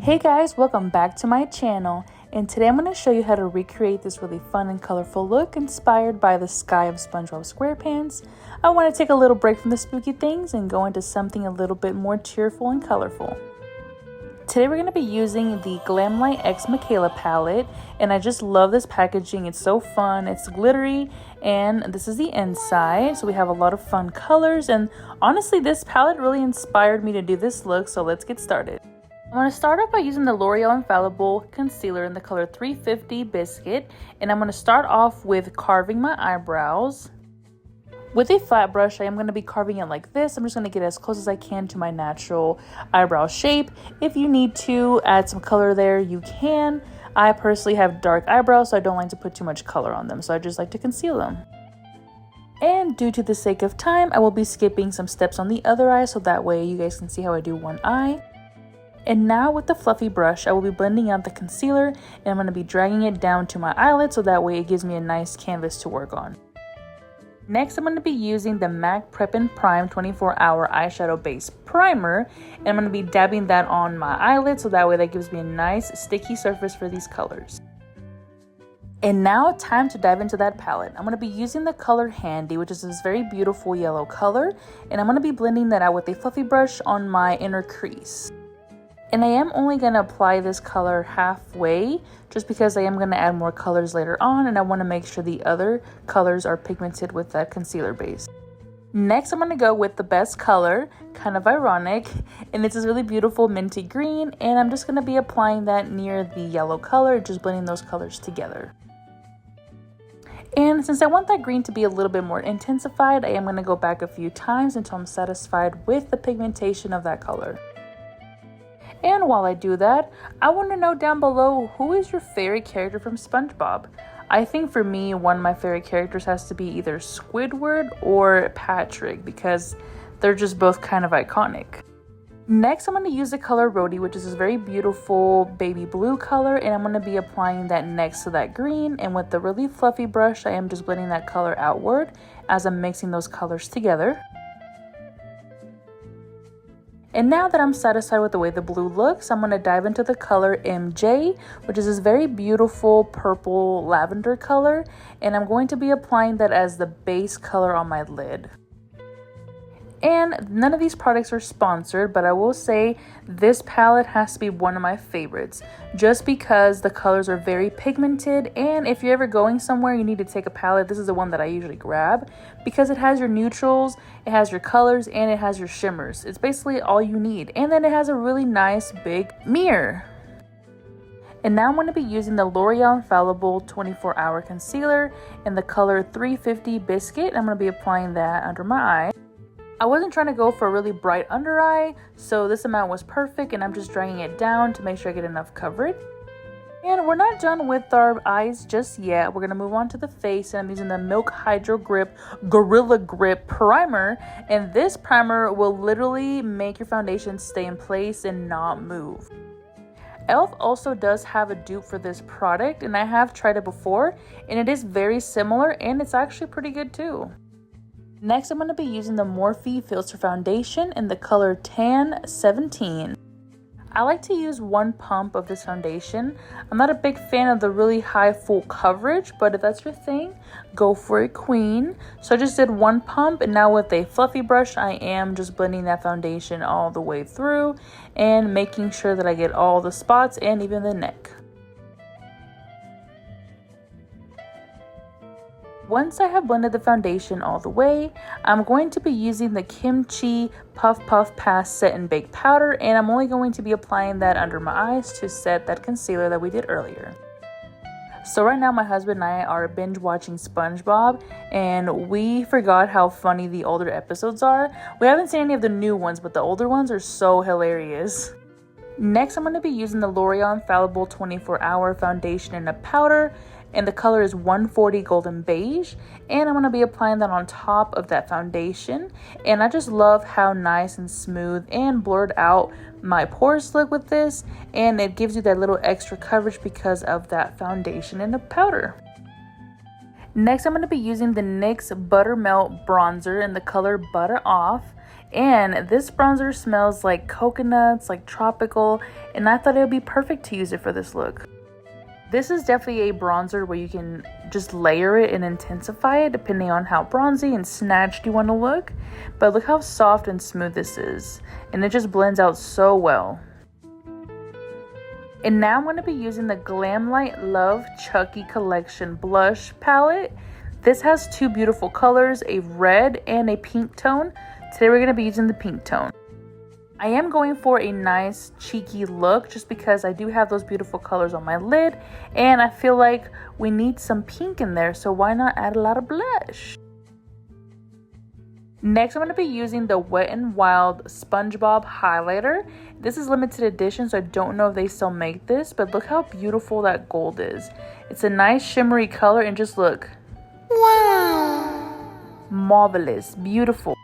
Hey guys, welcome back to my channel, and today I'm going to show you how to recreate this really fun and colorful look inspired by the sky of SpongeBob SquarePants. I want to take a little break from the spooky things and go into something a little bit more cheerful and colorful. Today we're going to be using the Glamlite X Mikayla palette, and I just love this packaging. It's so fun, it's glittery, and this is the inside, so we have a lot of fun colors, and honestly this palette really inspired me to do this look, so let's get started. I'm going to start off by using the L'Oreal Infallible Concealer in the color 350 Biscuit, and I'm going to start off with carving my eyebrows. With a flat brush, I am going to be carving it like this. I'm just going to get as close as I can to my natural eyebrow shape. If you need to add some color there, you can. I personally have dark eyebrows, so I don't like to put too much color on them, so I just like to conceal them. And due to the sake of time, I will be skipping some steps on the other eye, so that way you guys can see how I do one eye. And now with the fluffy brush, I will be blending out the concealer, and I'm going to be dragging it down to my eyelid so that way it gives me a nice canvas to work on. Next, I'm going to be using the MAC Prep and Prime 24-Hour Eyeshadow Base Primer, and I'm going to be dabbing that on my eyelid so that way that gives me a nice sticky surface for these colors. And now time to dive into that palette. I'm going to be using the color Handy, which is this very beautiful yellow color, and I'm going to be blending that out with a fluffy brush on my inner crease. And I am only going to apply this color halfway just because I am going to add more colors later on, and I want to make sure the other colors are pigmented with that concealer base. Next, I'm going to go with the best color, kind of ironic, and it's this really beautiful minty green, and I'm just going to be applying that near the yellow color, just blending those colors together. And since I want that green to be a little bit more intensified, I am going to go back a few times until I'm satisfied with the pigmentation of that color. And while I do that, I want to know down below, who is your favorite character from SpongeBob? I think for me, one of my favorite characters has to be either Squidward or Patrick because they're just both kind of iconic. Next, I'm going to use the color Rhodey, which is this very beautiful baby blue color, and I'm going to be applying that next to that green, and with the really fluffy brush, I am just blending that color outward as I'm mixing those colors together. And now that I'm satisfied with the way the blue looks, I'm going to dive into the color MJ, which is this very beautiful purple lavender color, and I'm going to be applying that as the base color on my lid. And none of these products are sponsored, but I will say this palette has to be one of my favorites just because the colors are very pigmented, and if you're ever going somewhere you need to take a palette, this is the one that I usually grab because it has your neutrals, it has your colors, and it has your shimmers. It's basically all you need, and then it has a really nice big mirror. And now I'm going to be using the L'Oreal Infallible 24-Hour Concealer in the color 350 Biscuit. I'm going to be applying that under my eye. I wasn't trying to go for a really bright under eye, so this amount was perfect, and I'm just dragging it down to make sure I get enough coverage. And we're not done with our eyes just yet. We're going to move on to the face, and I'm using the Milk Hydro Grip Gorilla Grip Primer, and this primer will literally make your foundation stay in place and not move. e.l.f. also does have a dupe for this product, and I have tried it before, and it is very similar, and it's actually pretty good too. Next, I'm going to be using the Morphe Filter Foundation in the color Tan 17. I like to use one pump of this foundation. I'm not a big fan of the really high full coverage, but if that's your thing, go for it, queen. So I just did one pump, and now with a fluffy brush, I am just blending that foundation all the way through and making sure that I get all the spots and even the neck. Once I have blended the foundation all the way, I'm going to be using the Kimchi Puff Puff Pass Set and Bake Powder, and I'm only going to be applying that under my eyes to set that concealer that we did earlier. So right now my husband and I are binge watching SpongeBob, and we forgot how funny the older episodes are. We haven't seen any of the new ones, but the older ones are so hilarious. Next, I'm going to be using the L'Oreal Infallible 24-Hour Foundation in a powder, and the color is 140 Golden Beige, and I'm going to be applying that on top of that foundation, and I just love how nice and smooth and blurred out my pores look with this, and it gives you that little extra coverage because of that foundation and the powder. Next, I'm going to be using the NYX Buttermelt Bronzer in the color Butter Off, And this bronzer smells like coconuts, like tropical, and I thought it would be perfect to use it for this look. This is definitely a bronzer where you can just layer it and intensify it depending on how bronzy and snatched you want to look. But look how soft and smooth this is. And it just blends out so well. And now I'm going to be using the Glamlite Love Chucky Collection Blush Palette. This has two beautiful colors, a red and a pink tone. Today we're going to be using the pink tone. I am going for a nice cheeky look just because I do have those beautiful colors on my lid. And I feel like we need some pink in there, so why not add a lot of blush? Next, I'm going to be using the Wet n Wild SpongeBob highlighter. This is limited edition, so I don't know if they still make this, but look how beautiful that gold is. It's a nice shimmery color, and just look. Wow! Marvelous, beautiful.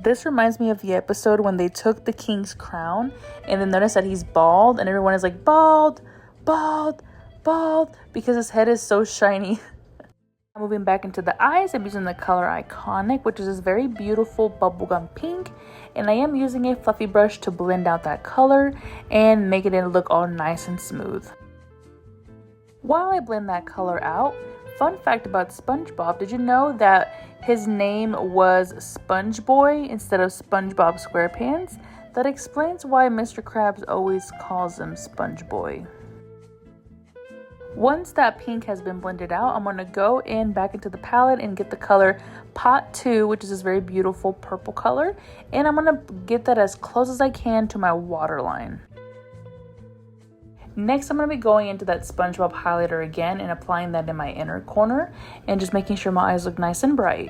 This reminds me of the episode when they took the king's crown and then notice that he's bald and everyone is like, bald, bald, bald, because his head is so shiny. Moving back into the eyes, I'm using the color Iconic, which is this very beautiful bubblegum pink. And I am using a fluffy brush to blend out that color and make it look all nice and smooth. While I blend that color out, fun fact about SpongeBob, did you know that his name was Sponge Boy instead of SpongeBob SquarePants? That explains why Mr. Krabs always calls him Sponge Boy. Once that pink has been blended out, I'm going to go in back into the palette and get the color Pot 2, which is this very beautiful purple color. And I'm going to get that as close as I can to my waterline. Next, I'm going to be going into that SpongeBob highlighter again and applying that in my inner corner and just making sure my eyes look nice and bright.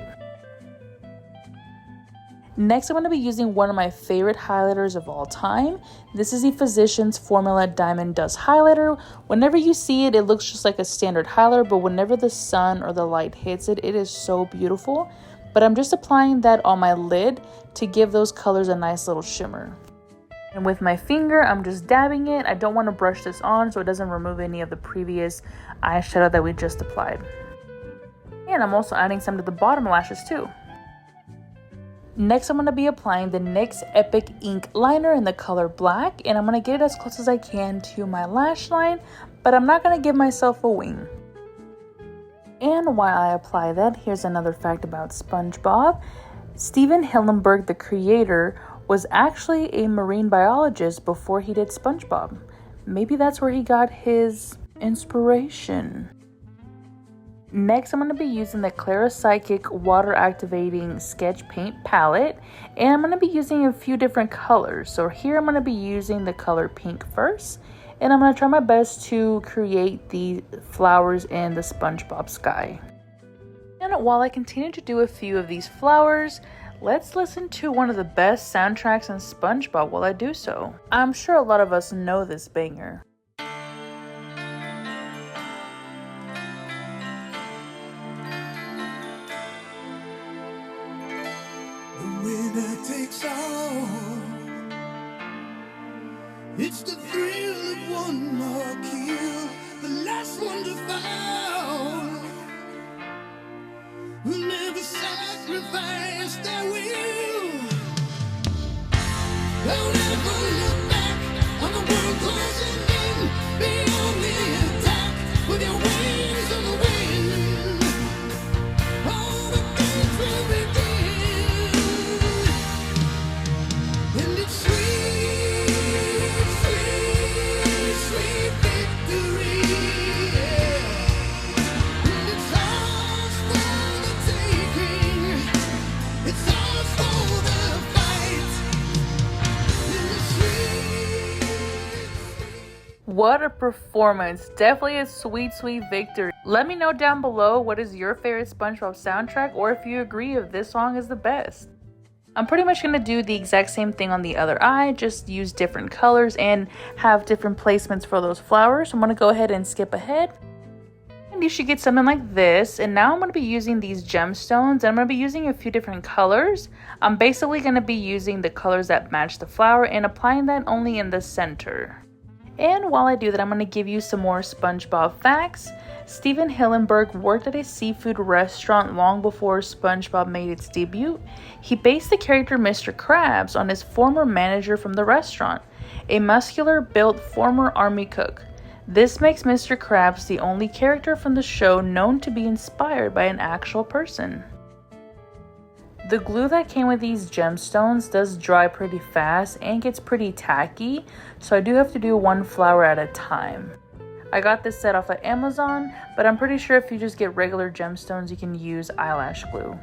Next, I'm going to be using one of my favorite highlighters of all time. This is the Physicians Formula Diamond Dust Highlighter. Whenever you see it, it looks just like a standard highlighter, but whenever the sun or the light hits it, it is so beautiful. But I'm just applying that on my lid to give those colors a nice little shimmer. And with my finger, I'm just dabbing it. I don't want to brush this on so it doesn't remove any of the previous eyeshadow that we just applied. And I'm also adding some to the bottom lashes too. Next, I'm going to be applying the NYX Epic Ink Liner in the color Black. And I'm going to get it as close as I can to my lash line, but I'm not going to give myself a wing. And while I apply that, here's another fact about SpongeBob. Steven Hillenburg, the creator, was actually a marine biologist before he did SpongeBob. Maybe that's where he got his inspiration. Next, I'm going to be using the Claropsyche Water Activating Sketch Paint Palette. And I'm going to be using a few different colors. So here I'm going to be using the color pink first. And I'm going to try my best to create the flowers in the SpongeBob sky. And while I continue to do a few of these flowers, let's listen to one of the best soundtracks in SpongeBob while I do so. I'm sure a lot of us know this banger. The winner takes all. It's the thrill of one more kill, the last one to fall. Who never sacrifice their will. Don't ever look back on the world closing in. Be on the attack with your wings on the wind. All the games will begin. And it's sweet, sweet, sweet victory. Yeah. And it's ours for the taking. It's ours for the fight. And it's sweet. What a performance. Definitely a sweet, sweet victory. Let me know down below what is your favorite SpongeBob soundtrack, or if you agree if this song is the best. I'm pretty much going to do the exact same thing on the other eye, just use different colors and have different placements for those flowers. I'm going to go ahead and skip ahead. And you should get something like this. And now I'm going to be using these gemstones, and I'm going to be using a few different colors. I'm basically going to be using the colors that match the flower and applying that only in the center. And while I do that, I'm going to give you some more SpongeBob facts. Steven Hillenburg worked at a seafood restaurant long before SpongeBob made its debut. He based the character Mr. Krabs on his former manager from the restaurant, a muscular-built former army cook. This makes Mr. Krabs the only character from the show known to be inspired by an actual person. The glue that came with these gemstones does dry pretty fast and gets pretty tacky, so I do have to do one flower at a time. I got this set off at Amazon, but I'm pretty sure if you just get regular gemstones, you can use eyelash glue.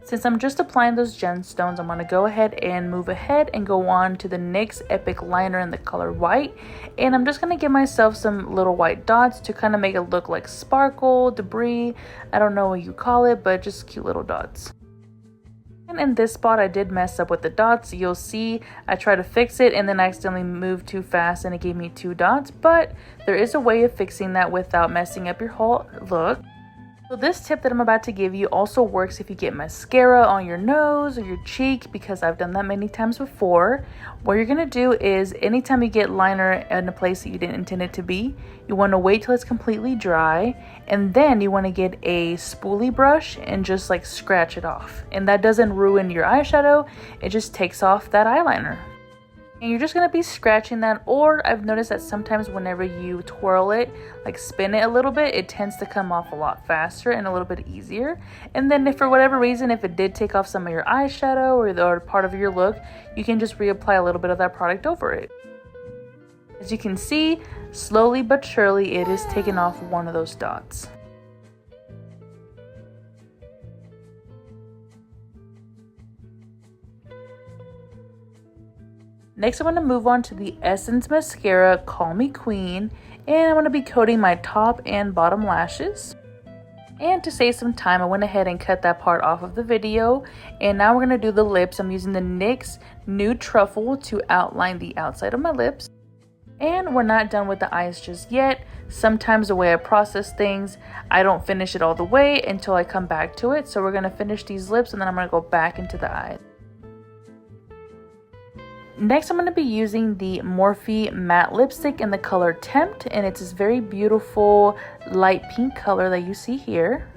Since I'm just applying those gemstones, I'm going to go ahead and move ahead and go on to the NYX Epic Liner in the color white. And I'm just going to give myself some little white dots to kind of make it look like sparkle, debris. I don't know what you call it, but just cute little dots. And in this spot, I did mess up with the dots. You'll see I tried to fix it and then I accidentally moved too fast and it gave me 2 dots. But there is a way of fixing that without messing up your whole look. So this tip that I'm about to give you also works if you get mascara on your nose or your cheek, because I've done that many times before. What you're going to do is anytime you get liner in a place that you didn't intend it to be, you want to wait till it's completely dry, and then you want to get a spoolie brush and just like scratch it off. And that doesn't ruin your eyeshadow, it just takes off that eyeliner. And you're just going to be scratching that, or I've noticed that sometimes whenever you twirl it, like spin it a little bit, it tends to come off a lot faster and a little bit easier. And then if for whatever reason, if it did take off some of your eyeshadow or part of your look, you can just reapply a little bit of that product over it. As you can see, slowly but surely it is taking off one of those dots. Next, I'm going to move on to the Essence Mascara Call Me Queen, and I'm going to be coating my top and bottom lashes. And to save some time, I went ahead and cut that part off of the video. And now we're going to do the lips. I'm using the NYX Nude Truffle to outline the outside of my lips. And we're not done with the eyes just yet. Sometimes the way I process things, I don't finish it all the way until I come back to it. So we're going to finish these lips and then I'm going to go back into the eyes. Next, I'm going to be using the Morphe matte lipstick in the color Tempt, and it's this very beautiful light pink color that you see here.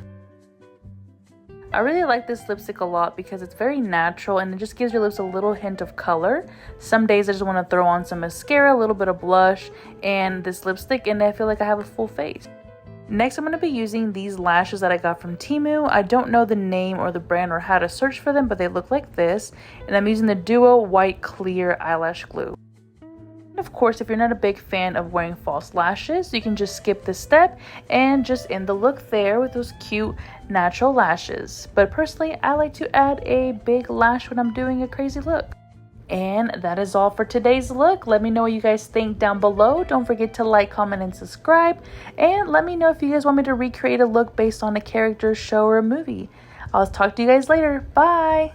I really like this lipstick a lot because it's very natural and it just gives your lips a little hint of color. Some days I just want to throw on some mascara, a little bit of blush, and this lipstick, and I feel like I have a full face. Next, I'm going to be using these lashes that I got from Temu. I don't know the name or the brand or how to search for them, but they look like this. And I'm using the Duo White Clear Eyelash Glue. And of course, if you're not a big fan of wearing false lashes, you can just skip this step and just end the look there with those cute natural lashes. But personally, I like to add a big lash when I'm doing a crazy look. And that is all for today's look. Let me know what you guys think down below. Don't forget to like, comment, and subscribe. And let me know if you guys want me to recreate a look based on a character, show, or a movie. I'll talk to you guys later. Bye!